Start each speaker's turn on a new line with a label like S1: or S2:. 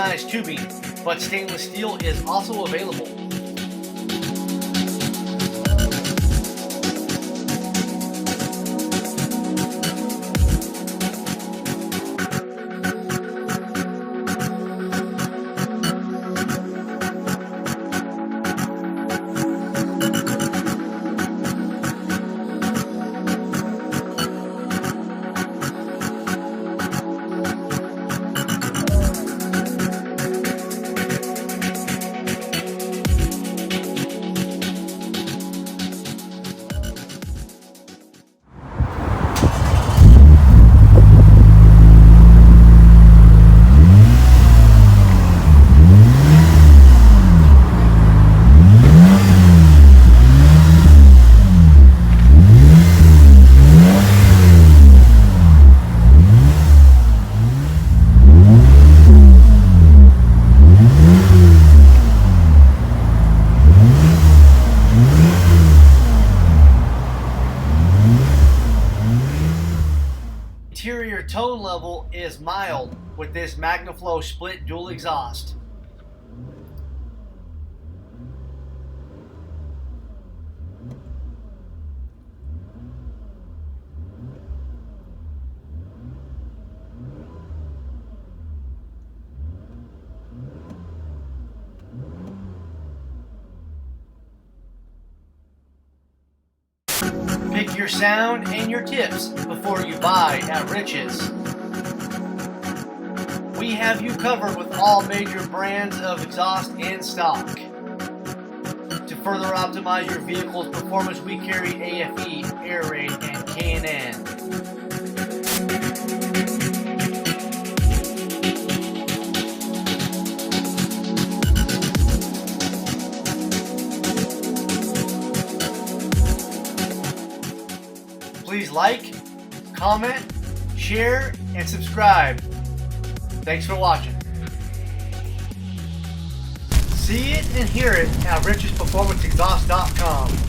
S1: galvanized tubing, but stainless steel is also available. Interior tone level is mild with this Magnaflow split dual exhaust. Pick your sound and your tips before you buy at Rich's. We have you covered with all major brands of exhaust in stock. To further optimize your vehicle's performance, we carry AFE, Air Raid, and K&N. Please like, comment, share, and subscribe. Thanks for watching. See it and hear it at richsperformanceexhaust.com.